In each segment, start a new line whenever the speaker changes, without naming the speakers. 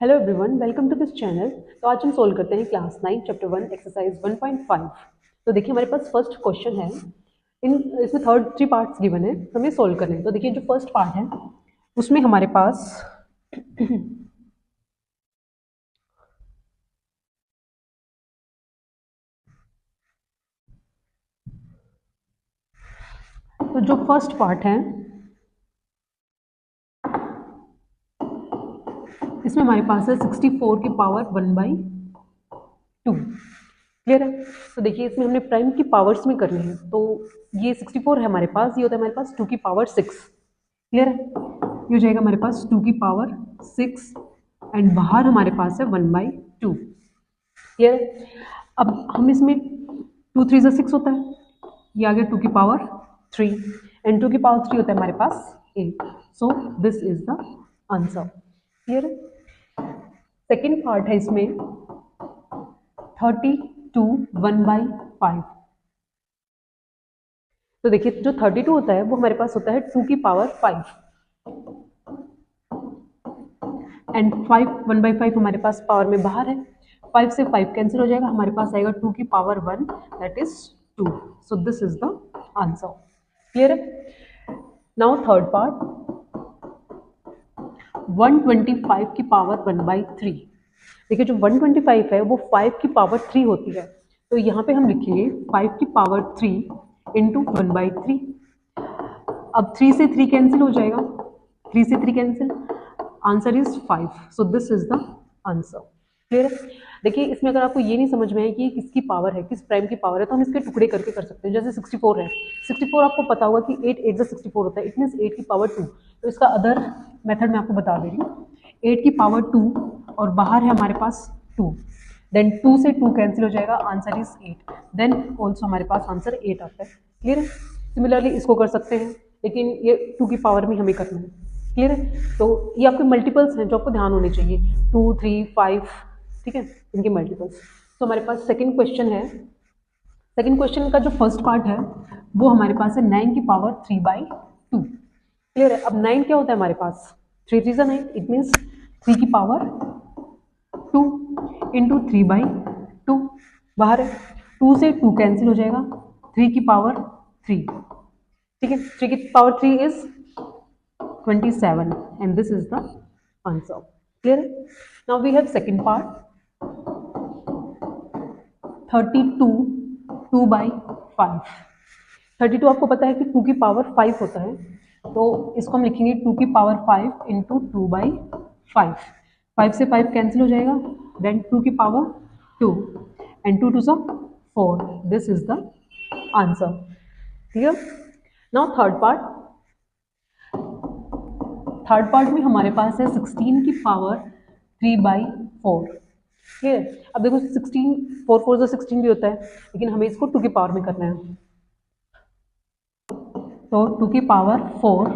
Hello everyone, welcome to this channel. तो आज हम सोल्व करते हैं क्लास 9 चैप्टर 1 एक्सरसाइज 1.5। तो देखिए हमारे पास फर्स्ट क्वेश्चन है। इसमें थर्ड 3 पार्ट्स गिवन है, तो हमें सोल्व करने हैं। तो देखिए जो फर्स्ट पार्ट है उसमें हमारे पास तो जो फर्स्ट पार्ट है इसमें हमारे पास है 64 की पावर 1/2। क्लियर है। तो देखिए इसमें हमने प्राइम की पावर्स में करनी है। तो ये 64 है हमारे पास, ये होता है हमारे पास 2 की पावर 6। क्लियर है। ये हो जाएगा हमारे पास 2 की पावर 6 एंड बाहर हमारे पास है 1/2। क्लियर है। अब हम इसमें 2 3 से 6 होता है, ये आ गया 2 की पावर 3 एंड 2 की पावर 3 होता है हमारे पास 8। So this is the answer. Clear है। सेकेंड पार्ट है इसमें 32 1/5। तो देखिए जो 32 होता है वो हमारे पास होता है 2 की पावर 5 एंड 5 1/5 हमारे पास पावर में बाहर है। 5 से 5 कैंसिल हो जाएगा, हमारे पास आएगा 2 की power 1 that is 2। So this is the answer. Clear है। नाउ थर्ड पार्ट 125 की पावर 1/3। देखिए जो 125 है वो 5 की पावर 3 होती है। तो यहाँ पे हम लिखेंगे 5 की पावर 3 इंटू 1/3। अब 3 से 3 कैंसिल हो जाएगा, 3 से 3 cancel, answer is 5। So this is the answer. Clear है। देखिए इसमें अगर आपको ये नहीं समझ में आए कि किसकी पावर है, किस प्राइम की पावर है, तो हम इसके टुकड़े करके कर सकते हैं। जैसे 64 है, 64 आपको पता होगा कि 8 8 से 64 होता है, इट मीन्स 8 की पावर 2। तो इसका अदर मेथड मैं आपको बता दे रही हूँ। 8 की पावर 2 और बाहर है हमारे पास 2, देन 2 से 2 कैंसिल हो जाएगा, आंसर इज 8। देन ऑल्सो हमारे पास आंसर 8 आता है। क्लियर है। सिमिलरली इसको कर सकते हैं, लेकिन ये 2 की पावर में हमें करना है। क्लियर है। तो ये आपके मल्टीपल्स हैं जो आपको ध्यान होने चाहिए, 2 3 5। ठीक है, इनके मल्टीपल्स। तो हमारे पास सेकंड क्वेश्चन है। सेकंड क्वेश्चन का जो फर्स्ट पार्ट है वो हमारे पास है 9 की पावर 3/2। क्लियर है। अब 9 क्या होता है हमारे पास, 3 3 9, इट मीन्स 3 की पावर 2 इंटू 3/2। बाहर है, 2 से 2 कैंसिल हो जाएगा, 3 की पावर 3। ठीक है, 3 की power 3 is 27 and this is the answer. Clear. Now we have second part 32 2/5। 32 आपको पता है कि 2 की पावर 5 होता है, तो इसको हम लिखेंगे 2 की पावर 5 इंटू 2/5। 5 से 5 कैंसिल हो जाएगा, देन 2 की power 2 and 2 2 4। This is the answer. Clear. Now third part में हमारे पास है 16 की पावर 3/4। क्लियर। अब देखो 16 4 4 जो 16 भी होता है, लेकिन हमें इसको 2 की पावर में करना है। तो 2 की पावर 4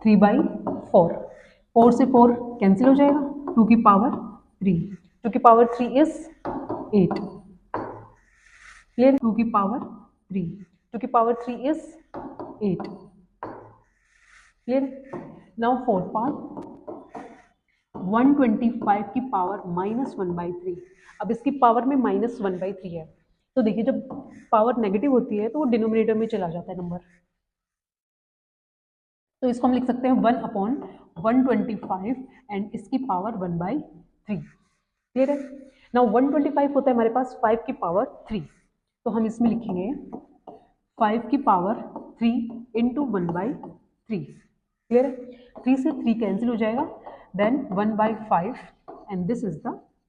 3/4। 4 से 4 कैंसिल हो जाएगा, 2 की पावर 3। 2 की पावर 3 इज 8। क्लियर। 2 की पावर 3, 2 की power 3 is 8। Clear. Now fourth part 125 की पावर -1/3। अब इसकी पावर में -1/3 है। तो देखिए जब पावर नेगेटिव होती है तो वो डिनोमिनेटर में चला जाता है नंबर। तो इसको हम लिख सकते हैं 1/125 एंड इसकी पावर 1/3। क्लियर है। नाउ 125 होता है हमारे पास 5 की पावर 3। तो हम इसमें लिखेंगे 5 की पावर 3 इंटू 1/3। क्लियर है। 3 से 3 कैंसिल हो जाएगा, then 1/5 and this is the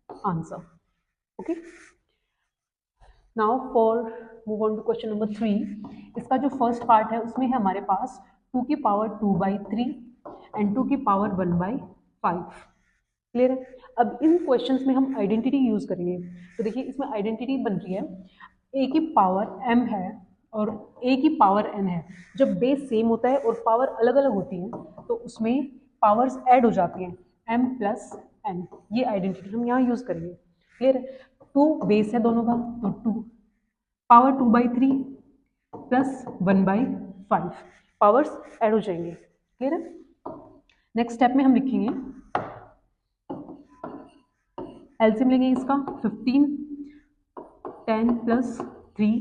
answer. Okay. Now for move on to question number 3। इसका जो फर्स्ट पार्ट है उसमें है हमारे पास 2 की पावर 2/3 एंड 2 की पावर 1/5। क्लियर है। अब इन क्वेश्चंस में हम आइडेंटिटी यूज करेंगे। तो देखिए इसमें आइडेंटिटी बन रही है, ए की पावर m है और a की पावर n है। जब बेस सेम होता है और पावर अलग अलग होती है तो उसमें पावर्स ऐड हो जाती हैं, m प्लस n। ये आइडेंटिटी हम यहाँ यूज करेंगे। क्लियर है। 2 बेस है दोनों का, तो 2 पावर 2/3 प्लस 1/5 पावर्स ऐड हो जाएंगे। क्लियर है। नेक्स्ट स्टेप में हम लिखेंगे एलसीएम लेंगे इसका 15, 10 प्लस 3,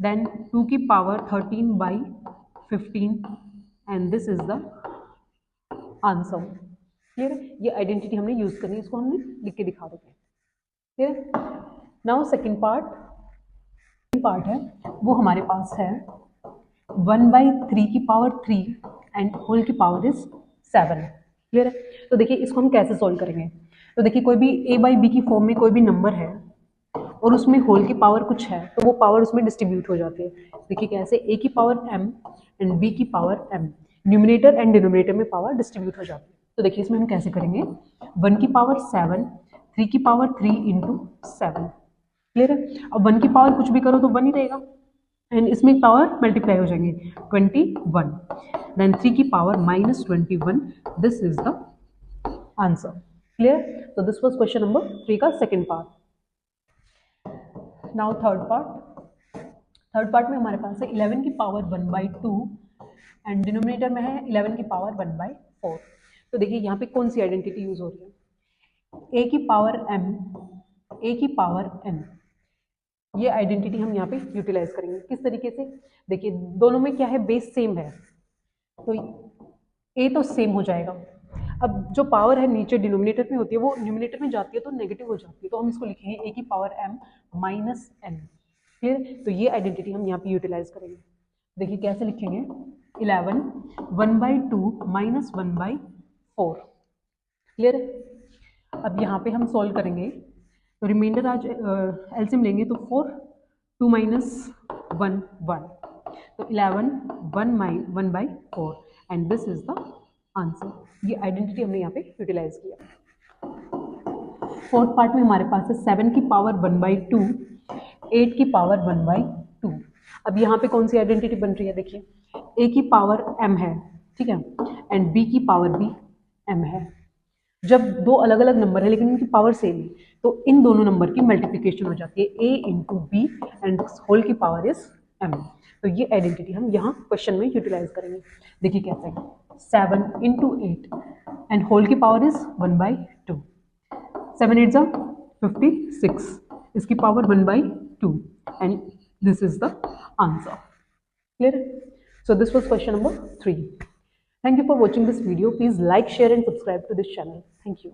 देन 2 की power 13 by 15 and this is the answer. Clear है? ये आइडेंटिटी हमने यूज करनी है, इसको हमने लिख के दिखा देते हैं। क्लियर? नाउ सेकेंड पार्ट है वो हमारे पास है 1/3 की पावर 3 एंड होल की पावर इज 7। क्लियर है? तो देखिए इसको हम कैसे सॉल्व करेंगे। तो देखिए कोई भी a/b की फॉर्म में कोई भी नंबर है और उसमें होल की पावर कुछ है तो वो पावर उसमें डिस्ट्रीब्यूट हो जाती है। देखिए कैसे, a की पावर m एंड b की power m, numerator and denominator में पावर डिस्ट्रीब्यूट हो जाती है। तो देखिए इसमें हम कैसे करेंगे, 1 की पावर 7, 3 की पावर 3 इंटू 7। क्लियर है? अब 1 की पावर कुछ भी करो तो 1 ही रहेगा एंड इसमें पावर मल्टीप्लाई हो जाएंगे 21, देन 3 की power -21, this is the answer. Clear? तो दिस वाज क्वेश्चन नंबर 3 का second part. Now third part में हमारे पास है 11 की पावर 1/2 एंड डिनोमिनेटर में है 11 की पावर 1/4। तो देखिए यहाँ पे कौन सी आइडेंटिटी यूज हो रही है, a की पावर m, a की पावर n। ये आइडेंटिटी हम यहाँ पे यूटिलाइज करेंगे किस तरीके से, देखिए दोनों में क्या है, बेस सेम है तो a तो सेम हो जाएगा। अब जो पावर है नीचे डिनोमिनेटर में होती है वो न्यूमिनेटर में जाती है तो नेगेटिव हो जाती है, तो हम इसको लिखेंगे a की पावर m माइनस n। फिर तो ये आइडेंटिटी हम यहाँ पे यूटिलाइज करेंगे। देखिए कैसे लिखेंगे, 11 1/2 माइनस 1/4। क्लियर? अब यहाँ पे हम सॉल्व करेंगे तो रिमाइंडर आज एलसीएम लेंगे तो 4, 2 माइनस 1 1, तो 11 1/4 and this is the answer. ये आइडेंटिटी हमने यहाँ पे यूटिलाइज किया। फोर्थ पार्ट में हमारे पास है 7 की पावर 1/2, 8 की पावर 1/2। अब यहाँ पे कौन सी आइडेंटिटी बन रही है, देखिए a की पावर m है, ठीक है, एंड b की पावर भी m है। जब दो अलग अलग नंबर है लेकिन उनकी पावर सेम है तो इन दोनों नंबर की मल्टीप्लिकेशन हो जाती है, a into b and whole की पावर इज m। तो ये आइडेंटिटी हम यहाँ क्वेश्चन में यूटिलाइज करेंगे। देखिए कैसे, 7 इंटू 8 एंड होल की पावर इज 1/2, 7 8 जा 56, इसकी power 1/2 and this is the answer. Clear? So this was question number 3. Thank you for watching this video. Please like, share and subscribe to this channel. Thank you.